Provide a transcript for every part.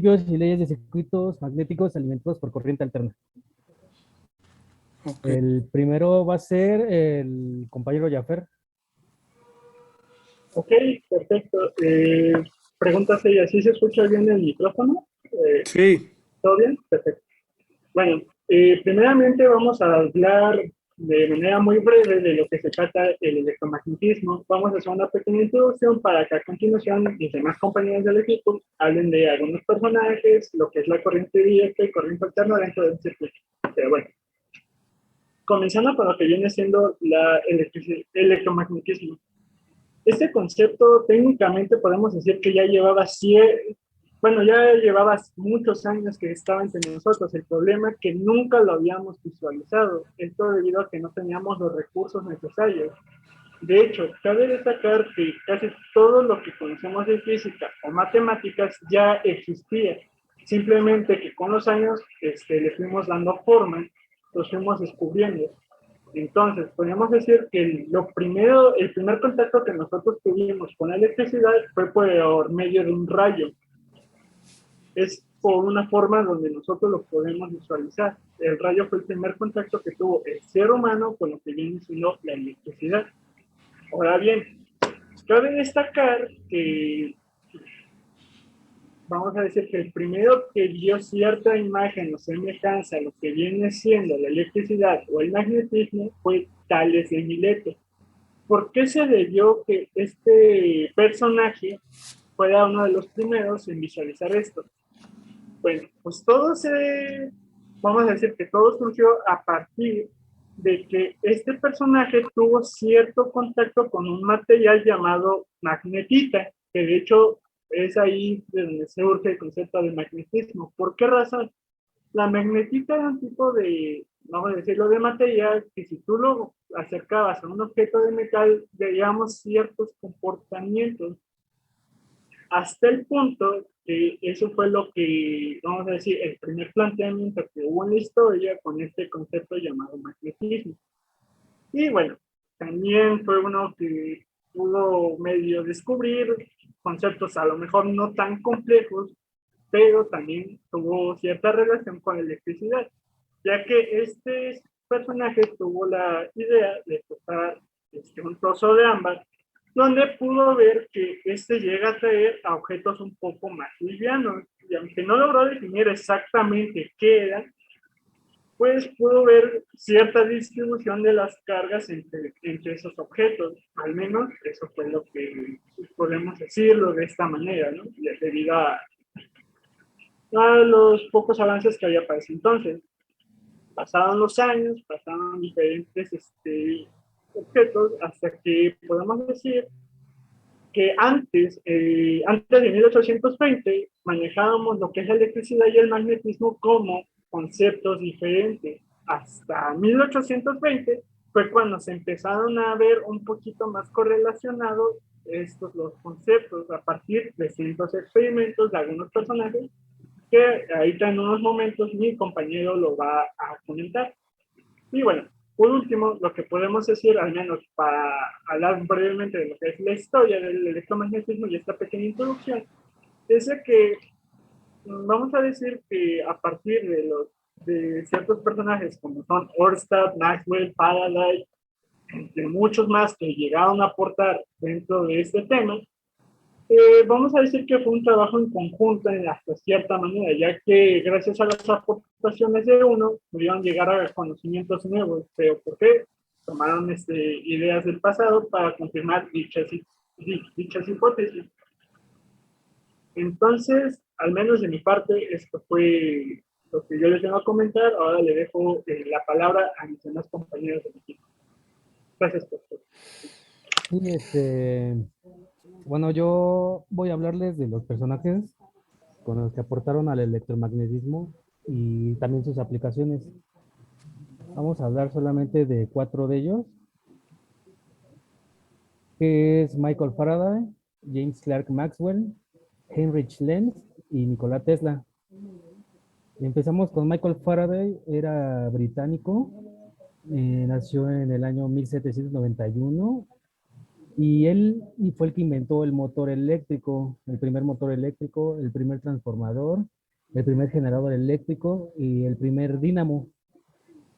principios y leyes de circuitos magnéticos alimentados por corriente alterna. Ok. El primero va a ser el compañero Jaffer. Ok, perfecto. Pregunta sería, ¿sí se escucha bien el micrófono? Sí. ¿Todo bien? Perfecto. Bueno, primeramente vamos a hablar de manera muy breve de lo que se trata el electromagnetismo. Vamos a hacer una pequeña introducción para que a continuación mis demás compañeros del equipo hablen de algunos personajes, lo que es la corriente directa y corriente alterna dentro del circuito. Pero bueno, comenzando con lo que viene siendo el electromagnetismo. Este concepto técnicamente podemos decir que ya llevaba muchos años que estaba entre nosotros. El problema es que nunca lo habíamos visualizado, esto debido a que no teníamos los recursos necesarios. De hecho, cabe destacar que casi todo lo que conocemos de física o matemáticas ya existía, simplemente que con los años le fuimos dando forma, los fuimos descubriendo. Entonces, podemos decir que el primer contacto que nosotros tuvimos con la electricidad fue por medio de un rayo. Es por una forma donde nosotros lo podemos visualizar. El rayo fue el primer contacto que tuvo el ser humano con lo que viene siendo la electricidad. Ahora bien, cabe destacar que, vamos a decir que el primero que dio cierta imagen o semejanza a lo que viene siendo la electricidad o el magnetismo fue Tales de Mileto. ¿Por qué se debió que este personaje fuera uno de los primeros en visualizar esto? Bueno, pues vamos a decir que todo surgió a partir de que este personaje tuvo cierto contacto con un material llamado magnetita, que de hecho es ahí de donde surge el concepto de magnetismo. ¿Por qué razón? La magnetita era un tipo de, vamos a decirlo, de material que si tú lo acercabas a un objeto de metal, veíamos ciertos comportamientos hasta el punto que eso fue lo que, vamos a decir, el primer planteamiento que hubo en la historia con este concepto llamado magnetismo. Y bueno, también fue uno que pudo medio descubrir conceptos a lo mejor no tan complejos, pero también tuvo cierta relación con la electricidad, ya que este personaje tuvo la idea de cortar un trozo de ámbar, donde pudo ver que este llega a traer a objetos un poco más livianos, y aunque no logró definir exactamente qué eran, pues pudo ver cierta distribución de las cargas entre esos objetos. Al menos eso fue lo que podemos decirlo de esta manera, ¿no? Debido a los pocos avances que había para ese entonces. Pasaron los años, pasaron diferentes objetos, hasta que podemos decir que antes de 1820 manejábamos lo que es la electricidad y el magnetismo como conceptos diferentes. Hasta 1820 fue cuando se empezaron a ver un poquito más correlacionados los conceptos a partir de ciertos experimentos de algunos personajes que ahorita en unos momentos mi compañero lo va a comentar. Y bueno, por último, lo que podemos decir, al menos para hablar brevemente de lo que es la historia del electromagnetismo y esta pequeña introducción, es de que vamos a decir que a partir de ciertos personajes como son Oersted, Maxwell, Faraday, entre muchos más que llegaron a aportar dentro de este tema, vamos a decir que fue un trabajo en conjunto hasta cierta manera, ya que gracias a las aportaciones de uno pudieron llegar a conocimientos nuevos. Pero ¿por qué? Tomaron ideas del pasado para confirmar dichas hipótesis. Entonces, al menos de mi parte, esto fue lo que yo les vengo a comentar. Ahora le dejo la palabra a mis demás compañeros del equipo. Gracias por todo. Sí, bueno, yo voy a hablarles de los personajes con los que aportaron al electromagnetismo y también sus aplicaciones. Vamos a hablar solamente de 4 de ellos, que es Michael Faraday, James Clerk Maxwell, Heinrich Lenz y Nikola Tesla. Empezamos con Michael Faraday, era británico, nació en el año 1791 Y fue el que inventó el motor eléctrico, el primer motor eléctrico, el primer transformador, el primer generador eléctrico y el primer dínamo.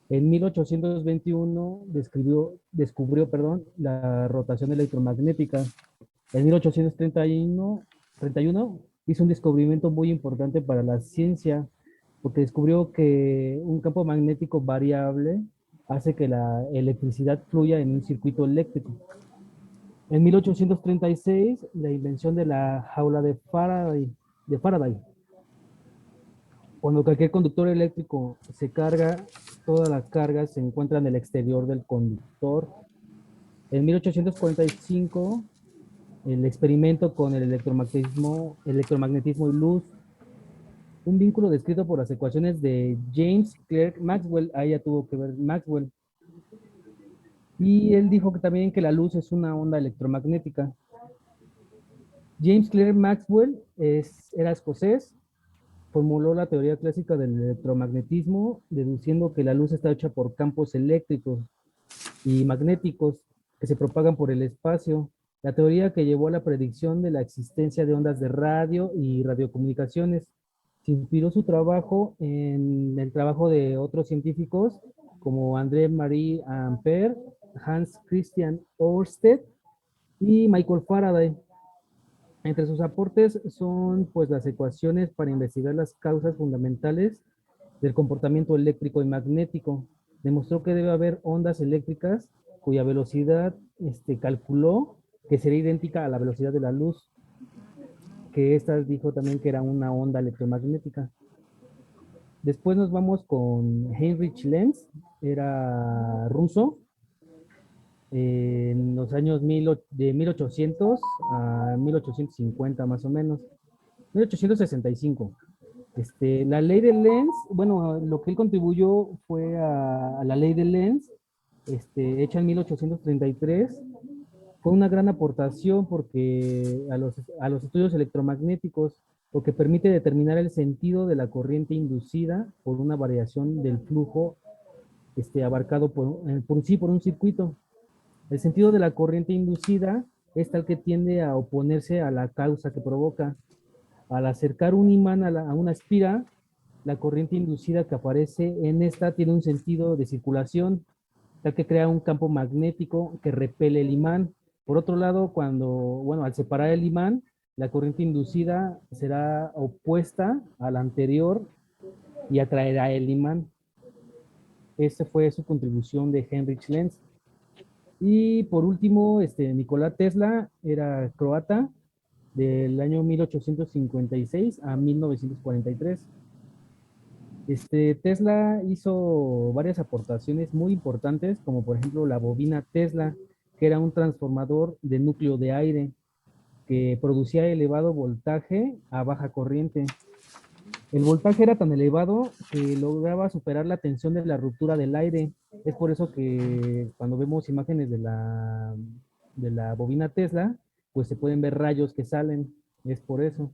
En 1821 descubrió, la rotación electromagnética. En 1831 hizo un descubrimiento muy importante para la ciencia, porque descubrió que un campo magnético variable hace que la electricidad fluya en un circuito eléctrico. En 1836, la invención de la jaula de Faraday. Cuando cualquier conductor eléctrico se carga, toda la carga se encuentra en el exterior del conductor. En 1845, el experimento con el electromagnetismo y luz, un vínculo descrito por las ecuaciones de James Clerk Maxwell, ahí ya tuvo que ver Maxwell. Y él dijo que también que la luz es una onda electromagnética. James Clerk Maxwell era escocés, formuló la teoría clásica del electromagnetismo, deduciendo que la luz está hecha por campos eléctricos y magnéticos que se propagan por el espacio. La teoría que llevó a la predicción de la existencia de ondas de radio y radiocomunicaciones. Se inspiró su trabajo en el trabajo de otros científicos como André-Marie Ampère, Hans Christian Ørsted y Michael Faraday. Entre sus aportes son pues las ecuaciones para investigar las causas fundamentales del comportamiento eléctrico y magnético. Demostró que debe haber ondas eléctricas cuya velocidad calculó que sería idéntica a la velocidad de la luz, que esta dijo también que era una onda electromagnética. Después nos vamos con Heinrich Lenz, era ruso, en los años de 1800 a 1850 más o menos, 1865. La ley de Lenz, bueno, lo que él contribuyó fue a la ley de Lenz, hecha en 1833. Fue una gran aportación porque a los estudios electromagnéticos, porque permite determinar el sentido de la corriente inducida por una variación del flujo abarcado por un circuito. El sentido de la corriente inducida es tal que tiende a oponerse a la causa que provoca. Al acercar un imán a una espira, la corriente inducida que aparece en esta tiene un sentido de circulación, tal que crea un campo magnético que repele el imán. Por otro lado, al separar el imán, la corriente inducida será opuesta a la anterior y atraerá el imán. Esta fue su contribución de Heinrich Lenz. Y por último, Nikola Tesla era croata del año 1856 a 1943. Tesla hizo varias aportaciones muy importantes, como por ejemplo la bobina Tesla, que era un transformador de núcleo de aire que producía elevado voltaje a baja corriente. El voltaje era tan elevado que lograba superar la tensión de la ruptura del aire. Es por eso que cuando vemos imágenes de la bobina Tesla, pues se pueden ver rayos que salen. Es por eso.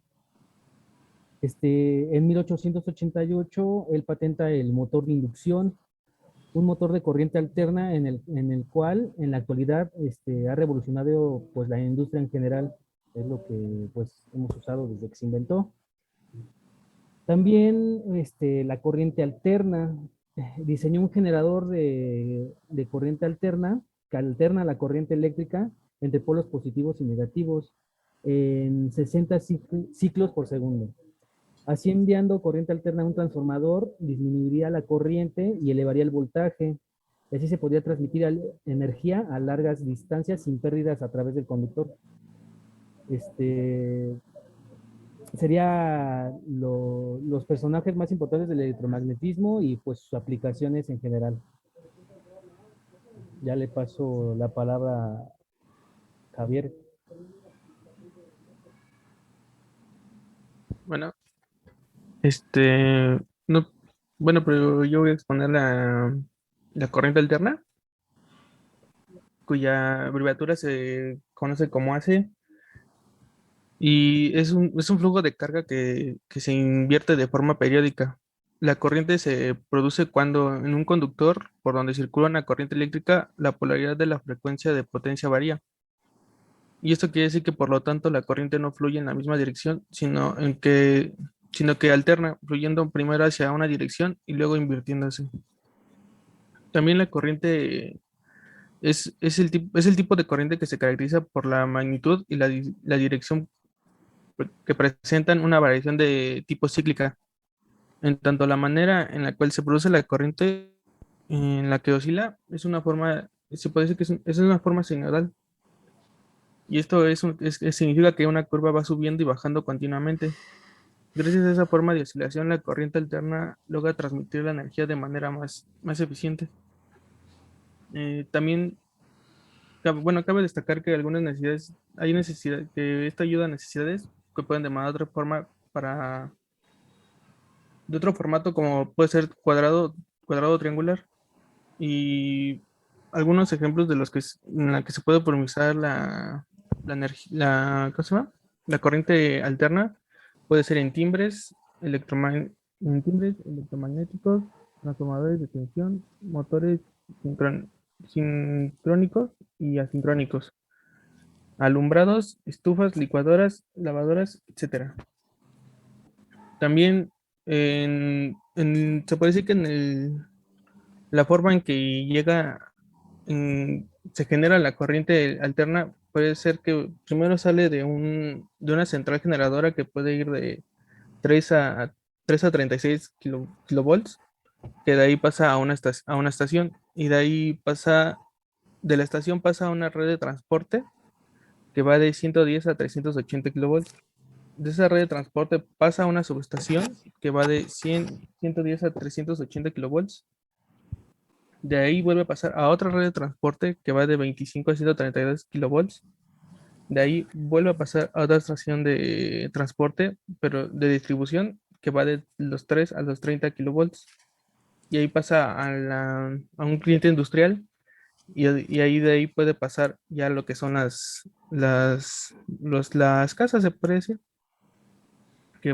En 1888, él patenta el motor de inducción, un motor de corriente alterna en el cual en la actualidad ha revolucionado pues, la industria en general. Es lo que pues, hemos usado desde que se inventó. También la corriente alterna. Diseñó un generador de corriente alterna que alterna la corriente eléctrica entre polos positivos y negativos en 60 ciclos por segundo. Así, enviando corriente alterna a un transformador, disminuiría la corriente y elevaría el voltaje. Y así se podría transmitir energía a largas distancias sin pérdidas a través del conductor. Sería los personajes más importantes del electromagnetismo y pues sus aplicaciones en general. Ya le paso la palabra a Javier. Bueno, no, bueno, pero yo voy a exponer la corriente alterna, cuya abreviatura se conoce como AC, y es un flujo de carga que se invierte de forma periódica. La corriente se produce cuando en un conductor por donde circula una corriente eléctrica, la polaridad de la frecuencia de potencia varía. Y esto quiere decir que por lo tanto la corriente no fluye en la misma dirección, sino que alterna, fluyendo primero hacia una dirección y luego invirtiéndose. También la corriente es el tipo de corriente que se caracteriza por la magnitud y la dirección que presentan una variación de tipo cíclica. En tanto, la manera en la cual se produce la corriente en la que oscila es una forma, se puede decir que es una forma sinusoidal. Y esto significa que una curva va subiendo y bajando continuamente. Gracias a esa forma de oscilación, la corriente alterna logra transmitir la energía de manera más eficiente. También, bueno, cabe destacar que algunas necesidades, hay necesidad, que esta ayuda a necesidades que pueden demandar otra forma de otro formato como puede ser cuadrado o triangular. Y algunos ejemplos de los en la que se puede optimizar ¿cómo se llama? La corriente alterna puede ser en timbres electromagnéticos, transformadores de tensión, motores sincrónicos y asincrónicos, alumbrados, estufas, licuadoras, lavadoras, etcétera. También se puede decir que la forma en que se genera la corriente alterna puede ser que primero sale de una central generadora que puede ir de 3 a 36 kilovolts, que de ahí pasa a una estación y de la estación pasa a una red de transporte que va de 110 a 380 kilovolts. De esa red de transporte pasa a una subestación que va de 110 a 380 kilovolts. De ahí vuelve a pasar a otra red de transporte que va de 25 a 132 kilovolts. De ahí vuelve a pasar a otra estación de transporte, pero de distribución, que va de los 3 a los 30 kilovolts. Y ahí pasa a un cliente industrial. Y ahí de ahí puede pasar ya lo que son las casas, se puede decir, que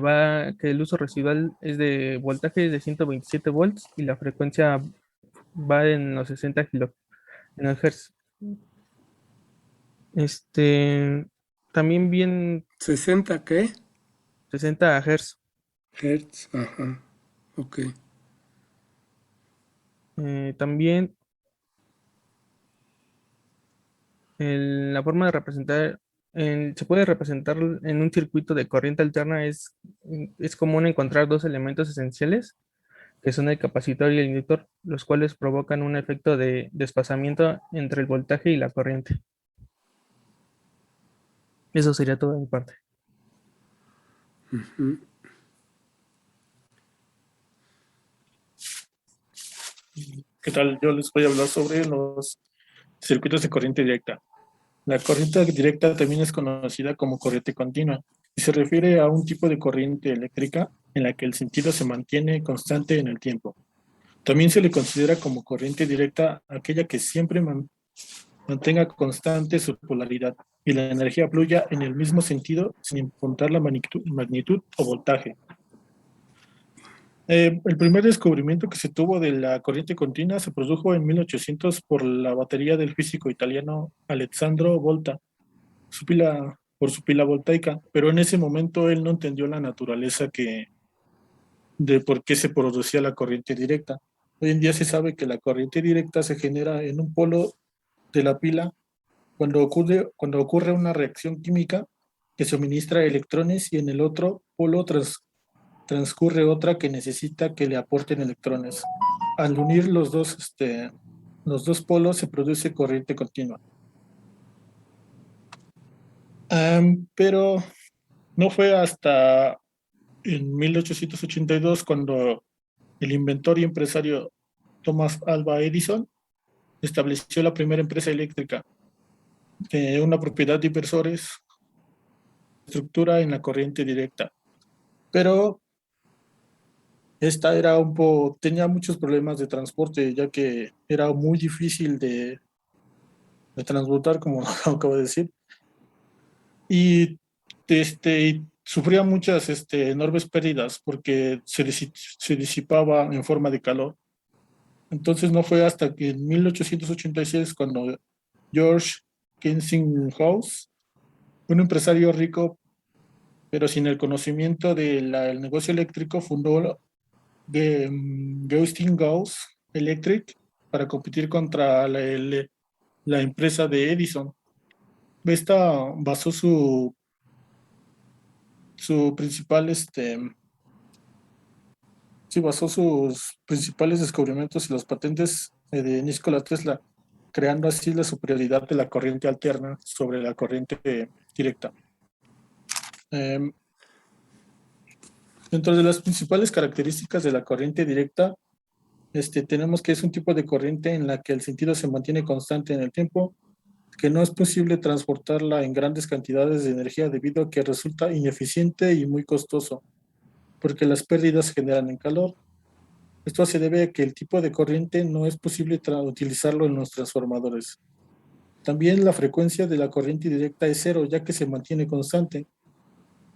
el uso residual es de voltaje de 127 volts y la frecuencia va en los 60 Hz. Este, también bien ¿60 qué? 60 Hz. Hertz, ajá, ok. También la forma de se puede representar en un circuito de corriente alterna. Es común encontrar dos elementos esenciales, que son el capacitor y el inductor, los cuales provocan un efecto de desfasamiento entre el voltaje y la corriente. Eso sería todo en parte. ¿Qué tal? Yo les voy a hablar sobre los circuitos de corriente directa. La corriente directa también es conocida como corriente continua y se refiere a un tipo de corriente eléctrica en la que el sentido se mantiene constante en el tiempo. También se le considera como corriente directa aquella que siempre mantenga constante su polaridad y la energía fluya en el mismo sentido sin importar la magnitud o voltaje. El primer descubrimiento que se tuvo de la corriente continua se produjo en 1800 por la batería del físico italiano Alessandro Volta, por su pila voltaica, pero en ese momento él no entendió la naturaleza de por qué se producía la corriente directa. Hoy en día se sabe que la corriente directa se genera en un polo de la pila cuando ocurre una reacción química que suministra electrones y en el otro polo transcurre otra que necesita que le aporten electrones. Al unir los dos polos se produce corriente continua. Pero no fue hasta en 1882 cuando el inventor y empresario Thomas Alva Edison estableció la primera empresa eléctrica de una propiedad de inversores, estructura en la corriente directa. Pero esta tenía muchos problemas de transporte, ya que era muy difícil de transportar, como acabo de decir, y sufría muchas enormes pérdidas porque se disipaba en forma de calor. Entonces no fue hasta que en 1886 cuando George Westinghouse Un empresario rico, pero sin el conocimiento del negocio eléctrico, fundó Westinghouse Electric para competir contra la empresa de Edison. Esta basó su principal, sí, basó sus principales descubrimientos y las patentes de Nikola Tesla, creando así la superioridad de la corriente alterna sobre la corriente directa. Dentro de las principales características de la corriente directa, tenemos que es un tipo de corriente en la que el sentido se mantiene constante en el tiempo, que no es posible transportarla en grandes cantidades de energía debido a que resulta ineficiente y muy costoso, porque las pérdidas generan en calor. Esto se debe a que el tipo de corriente no es posible utilizarlo en los transformadores. También la frecuencia de la corriente directa es cero, ya que se mantiene constante.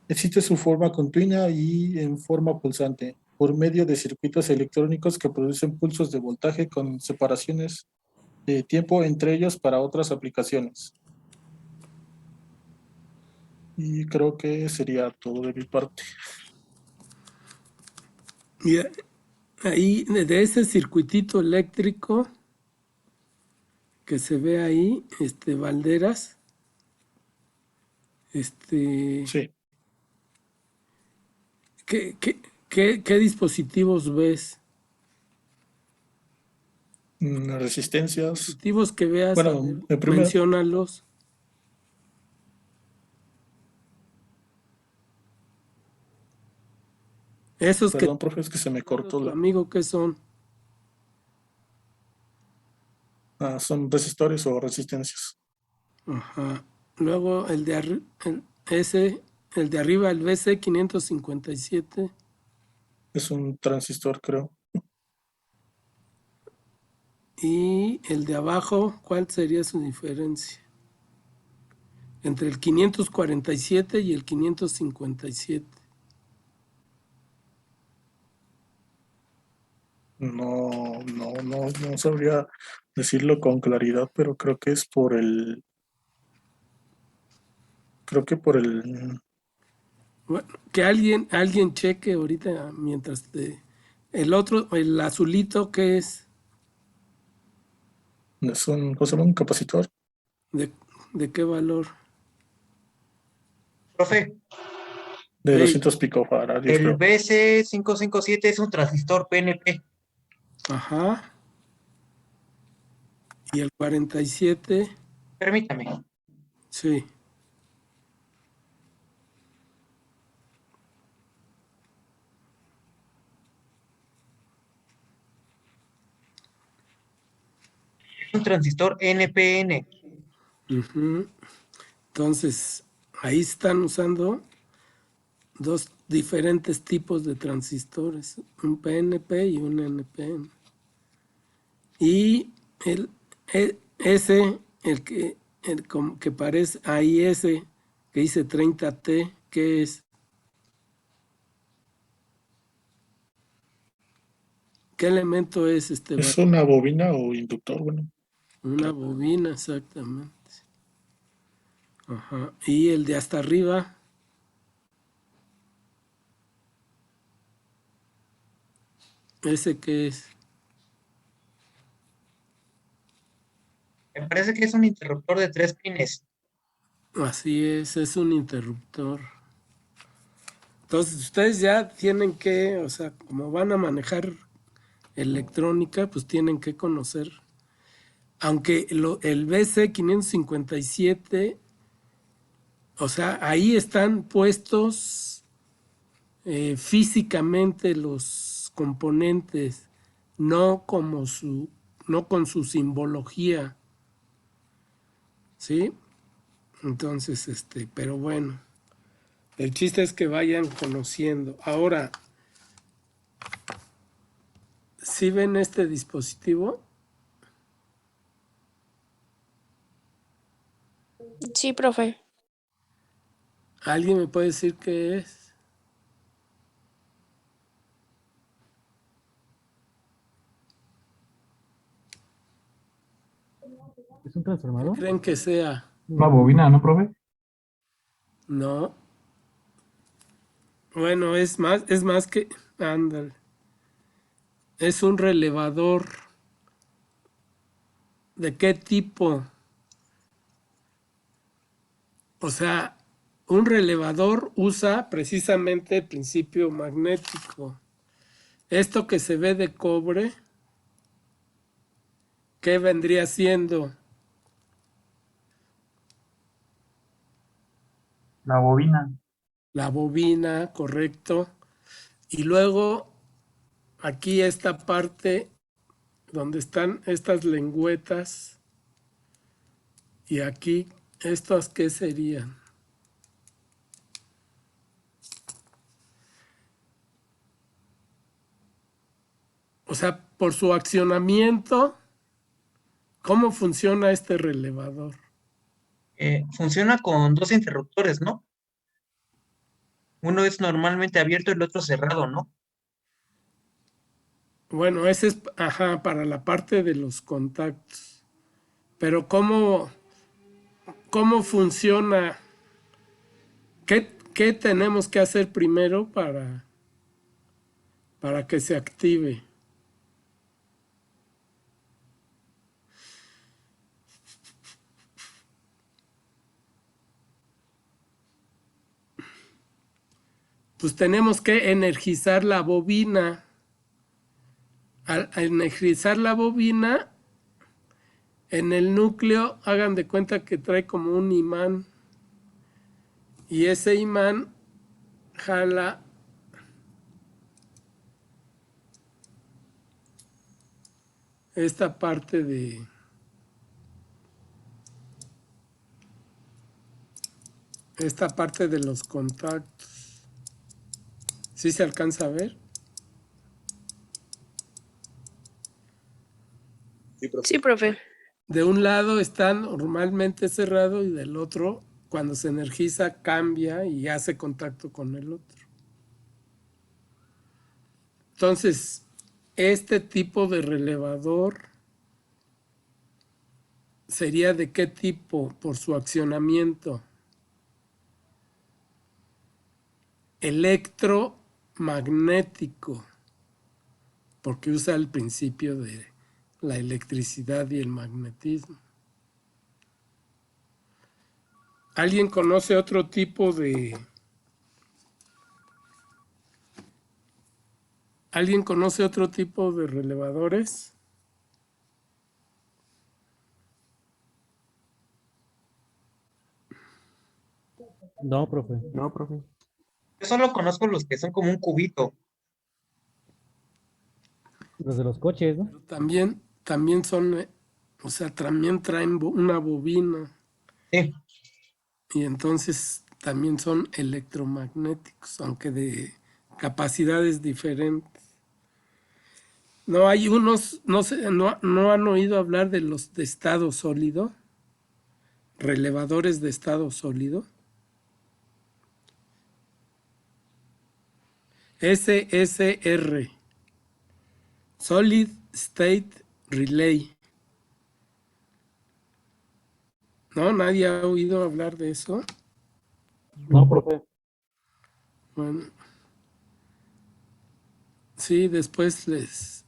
Existe su forma continua y en forma pulsante, por medio de circuitos electrónicos que producen pulsos de voltaje con separaciones de tiempo entre ellos para otras aplicaciones. Y creo que sería todo de mi parte. Mira, ahí, de ese circuitito eléctrico que se ve ahí, Valderas, Sí, ¿qué dispositivos ves? resistencias. Dispositivos que veas, a ver, Bueno, en primer, menciónalos. Esos que perdón, profe, es que se me cortó tu amigo, ¿qué son? son resistores o resistencias. Ajá. Luego el de el de arriba, el BC 557. Es un transistor, creo. Y el de abajo, ¿cuál sería su diferencia? Entre el 547 y el 557. No sabría decirlo con claridad, pero creo que es por el, Bueno, que alguien cheque ahorita mientras el otro, el azulito, ¿qué es? es un, ¿cómo se llama? Un capacitor. ¿De, de qué valor? Profe, De Ey, 200 picofaradios, el creo. BC557 es un transistor PNP. ajá. Y el 47, Permítame. sí. Es un transistor NPN. Ujú. Entonces, ahí están usando dos diferentes tipos de transistores, un PNP y un NPN. Y ese, que parece, ahí ese que dice 30T, ¿qué es? ¿Qué elemento es Es una bobina o inductor, bueno. Una bobina, exactamente. Ajá. Y el de hasta arriba, ¿ese qué es? Me parece que es un interruptor de 3 pines. Así es un interruptor. Entonces, ustedes ya tienen que, o sea, como van a manejar electrónica, pues tienen que conocer. Aunque el BC557, o sea, ahí están puestos físicamente los componentes, no como no con su simbología, ¿sí? Entonces, pero bueno, el chiste es que vayan conociendo. Ahora, si ven este dispositivo, Sí, profe. ¿alguien me puede decir qué es? ¿Es un ¿Qué transformador? creen que sea? Una bobina, ¿no, profe? No. Bueno, es más que, ándale. Es un relevador. ¿De qué tipo? O sea, un relevador usa precisamente el principio magnético. Esto que se ve de cobre, ¿qué vendría siendo? La bobina. La bobina, correcto. Y luego, aquí esta parte donde están estas lengüetas. Y aquí, ¿estas qué serían? O sea, por su accionamiento, ¿cómo funciona este relevador? Funciona con dos interruptores, ¿no? Uno es normalmente abierto y el otro cerrado, ¿no? Bueno, ese es, ajá, para la parte de los contactos. Pero ¿cómo funciona? ¿Qué tenemos que hacer primero para que se active? Pues tenemos que energizar la bobina. Al energizar la bobina, en el núcleo, hagan de cuenta que trae como un imán. Y ese imán jala esta parte de los contactos. ¿Sí se alcanza a ver? Sí, profe. De un lado está normalmente cerrado y del otro, cuando se energiza, cambia y hace contacto con el otro. Entonces, este tipo de relevador sería de qué tipo por su accionamiento. Electromagnético, porque usa el principio de la electricidad y el magnetismo. ¿Alguien conoce otro tipo de... ¿Alguien conoce otro tipo de relevadores? No, profe. No, profe. Yo solo conozco los que son como un cubito. Los de los coches, ¿no? También son, o sea, también traen una bobina Sí, y entonces también son electromagnéticos, aunque de capacidades diferentes. No hay unos, no sé, no han oído hablar de los de estado sólido, relevadores de estado sólido. SSR, Solid State Relay. ¿No? ¿Nadie ha oído hablar de eso? No, profe. Bueno, sí, después les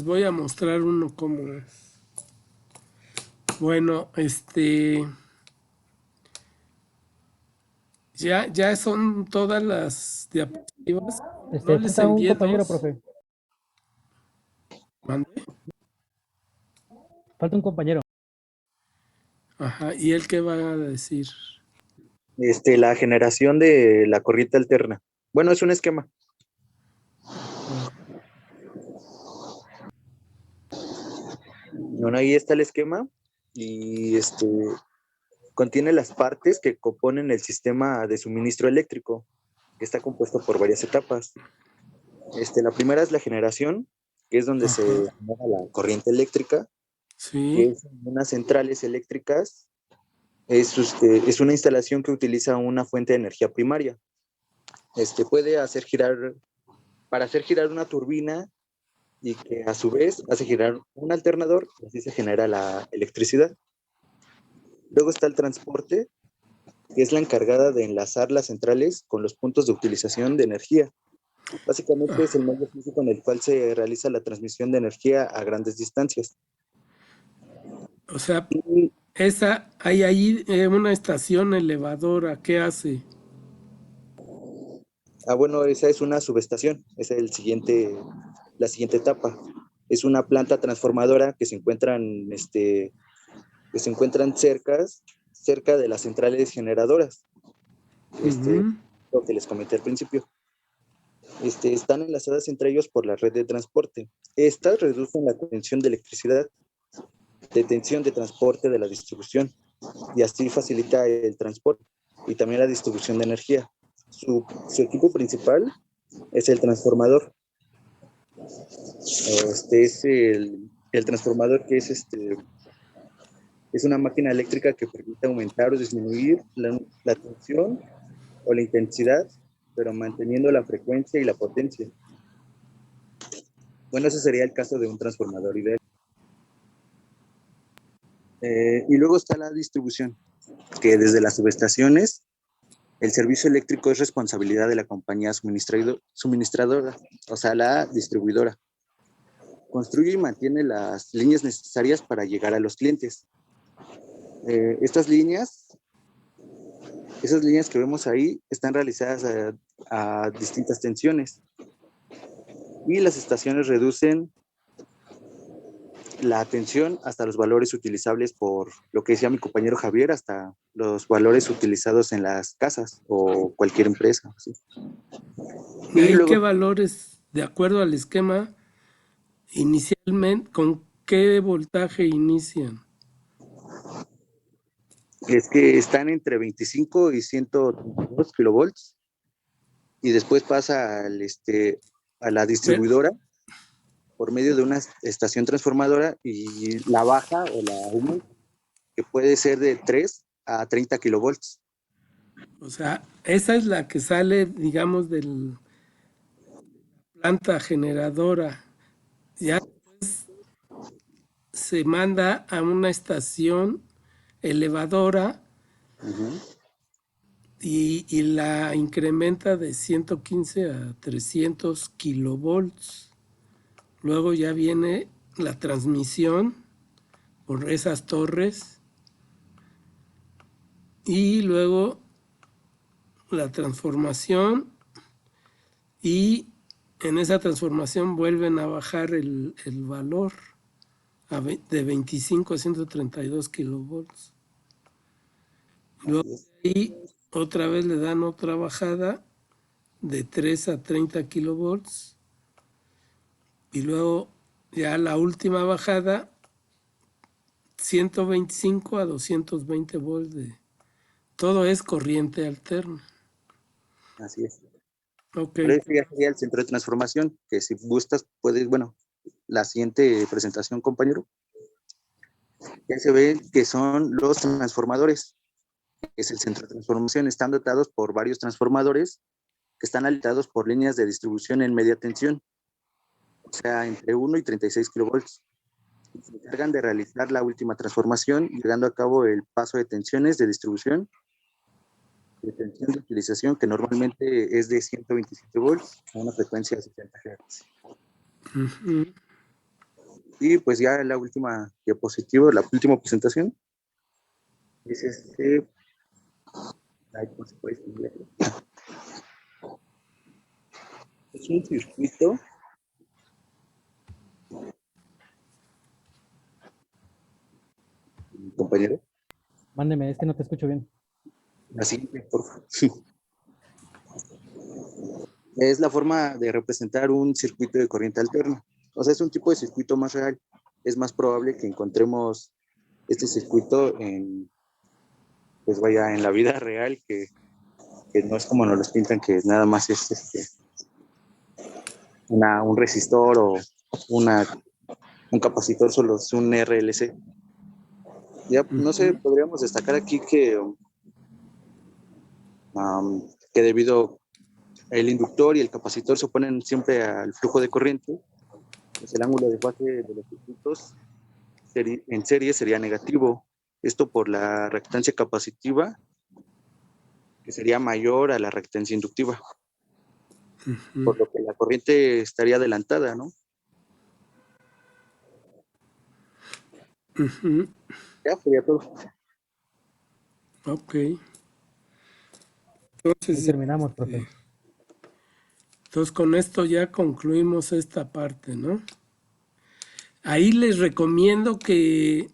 voy a mostrar uno cómo es. Bueno, ya son todas las diapositivas. No les Falta un envié compañero, dos. profe. ¿Mande? Falta un compañero. Ajá, ¿y él qué va a decir? La generación de la corriente alterna. Bueno, es un esquema. Bueno, ahí está el esquema y contiene las partes que componen el sistema de suministro eléctrico, que está compuesto por varias etapas. La primera es la generación, que es donde se Ajá, genera la corriente eléctrica, que sí, es en unas centrales eléctricas. Es una instalación que utiliza una fuente de energía primaria. Puede hacer girar, para hacer girar una turbina y que a su vez hace girar un alternador y así se genera la electricidad. Luego está el transporte, que es la encargada de enlazar las centrales con los puntos de utilización de energía. Básicamente es el medio físico en el cual se realiza la transmisión de energía a grandes distancias. O sea, Y, hay ahí una estación elevadora, ¿qué hace? bueno, esa es una subestación, esa es la siguiente etapa. Es una planta transformadora que se encuentran, cerca de las centrales generadoras, Ujú. lo que les comenté al principio. Están enlazadas entre ellos por la red de transporte. Estas reducen la tensión de electricidad, de tensión de transporte de la distribución, y así facilita el transporte y también la distribución de energía. Su equipo principal es el transformador. Este es el transformador que es una máquina eléctrica que permite aumentar o disminuir la tensión o la intensidad, pero manteniendo la frecuencia y la potencia. Bueno, ese sería el caso de un transformador ideal. Y luego está la distribución, que desde las subestaciones, el servicio eléctrico es responsabilidad de la compañía suministradora, o sea, la distribuidora. Construye y mantiene las líneas necesarias para llegar a los clientes. Esas líneas que vemos ahí están realizadas a distintas tensiones, y las estaciones reducen la tensión hasta los valores utilizables por lo que decía mi compañero Javier, hasta los valores utilizados en las casas o cualquier empresa. ¿Sí? ¿Y Y ahí qué luego valores, de acuerdo al esquema, inicialmente, con qué voltaje inician? es que están entre 25 y 102 kilovolts, y después pasa a la Pero, distribuidora por medio de una estación transformadora y la baja o la aumenta, que puede ser de 3 a 30 kilovolts. o sea, esa es la que sale, digamos, de la planta generadora. Ya se manda a una estación elevadora Uh-huh. y la incrementa de 115 a 300 kilovolts. Luego ya viene la transmisión por esas torres y luego la transformación, y en esa transformación vuelven a bajar el valor de 25 a 132 kilovolts. Luego ahí otra vez le dan otra bajada de 3 a 30 kilovolts y luego ya la última bajada 125 a 220 volts. Todo es corriente alterna. Así es. Ok, Pero este ya sería el centro de transformación, que si gustas puedes, bueno, la siguiente presentación, compañero, ya se ve que son los transformadores. Es el centro de transformación. Están dotados por varios transformadores que están alimentados por líneas de distribución en media tensión, o sea, entre 1 y 36 kilovolts. Se encargan de realizar la última transformación, llegando a cabo el paso de tensiones de distribución, de tensión de utilización, que normalmente es de 127 volts a una frecuencia de 70 Hz. uh-huh. Y pues ya la última diapositiva, la última presentación, es ¿cómo se puede explicar? Es un circuito compañero. Mándeme, es que no te escucho bien. Así, por favor. Es la forma de representar un circuito de corriente alterna. O sea, es un tipo de circuito más real. Es más probable que encontremos este circuito pues vaya, en la vida real, que no es como nos los pintan, que nada más es un resistor o un capacitor, solo es un RLC. Ya, no sé, podríamos destacar aquí que debido el inductor y el capacitor se oponen siempre al flujo de corriente, pues el ángulo de fase de los circuitos en serie sería negativo. Esto por la reactancia capacitiva que sería mayor a la reactancia inductiva, Ujú. por lo que la corriente estaría adelantada, ¿no? Ujú. Ya sería todo. Ok. Ahí Entonces, terminamos, profe. entonces con esto ya concluimos esta parte, ¿no? Ahí les recomiendo que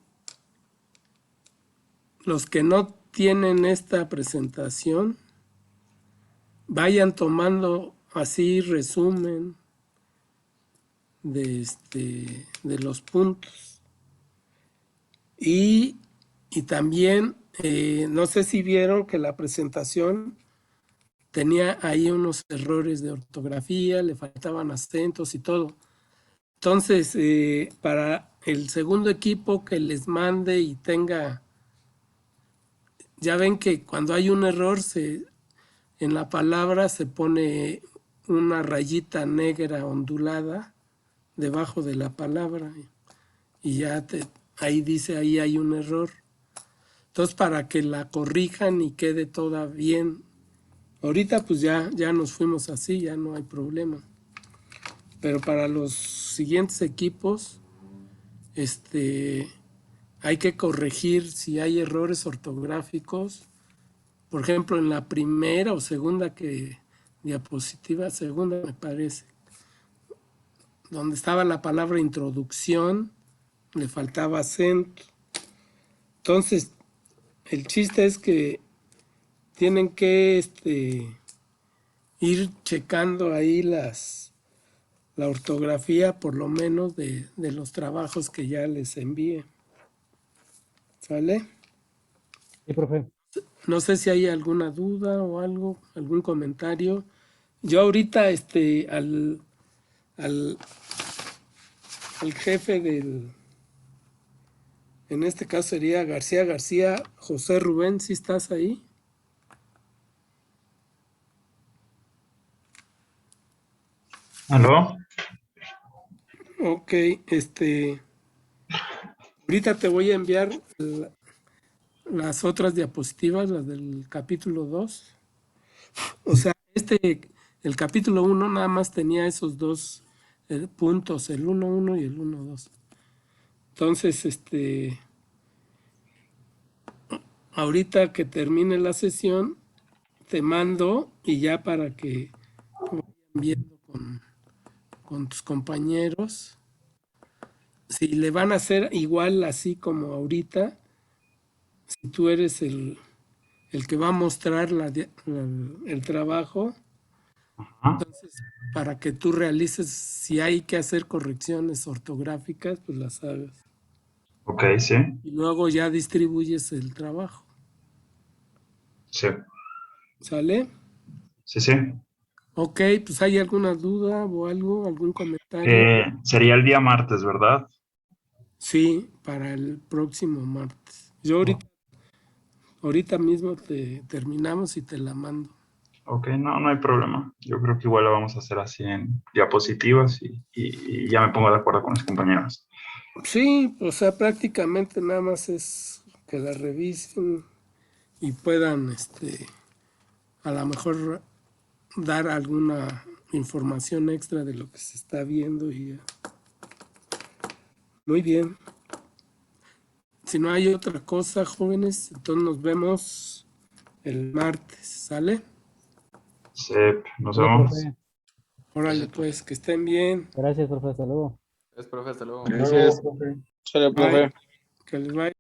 los que no tienen esta presentación vayan tomando así resumen de los puntos. Y también, no sé si vieron que la presentación tenía ahí unos errores de ortografía, le faltaban acentos y todo. Entonces, para el segundo equipo que les mande y tenga, ya ven que cuando hay un error en la palabra se pone una rayita negra ondulada debajo de la palabra y ya ahí dice, ahí hay un error. Entonces, para que la corrijan y quede toda bien. Ahorita pues ya nos fuimos así, ya no hay problema. Pero para los siguientes equipos, hay que corregir si hay errores ortográficos. Por ejemplo, en la primera o segunda diapositiva, segunda me parece, donde estaba la palabra introducción, le faltaba acento. Entonces, el chiste es que tienen que ir checando ahí la ortografía, por lo menos, de los trabajos que ya les envíe. ¿Sale? Sí, profe. No sé si hay alguna duda o algo, algún comentario. Yo ahorita al, al jefe en este caso sería García, José Rubén, ¿sí estás ahí? ¿Aló? Ok, ahorita te voy a enviar las otras diapositivas, las del capítulo 2. O sea, el capítulo 1 nada más tenía esos dos puntos, el 1.1 y el 1.2. Entonces, ahorita que termine la sesión, te mando y ya para que vayan viendo con tus compañeros. Si le van a hacer igual así como ahorita, si tú eres el que va a mostrar el trabajo, Ajá. entonces para que tú realices, si hay que hacer correcciones ortográficas, pues las hagas. Ok, sí, Y luego ya distribuyes el trabajo. sí, ¿Sale? sí, sí. Ok, pues ¿hay alguna duda o algo, algún comentario? Sería el día martes, ¿verdad? Sí, para el próximo martes. Yo ahorita mismo te terminamos y te la mando. Ok, no, no hay problema. Yo creo que igual lo vamos a hacer así en diapositivas y ya me pongo de acuerdo con los compañeros. Sí, o sea, prácticamente nada más es que la revisen y puedan, a lo mejor dar alguna información extra de lo que se está viendo y ya. Muy bien. Si no hay otra cosa, jóvenes, entonces nos vemos el martes, ¿sale? Sí, nos Vale, vemos. profe. Órale, Gracias, profe. pues, que estén bien. Gracias, profe. Hasta luego. Gracias, profe. Hasta luego. Hasta luego, Gracias. profe. Sale, Bye. profe. Que les vaya.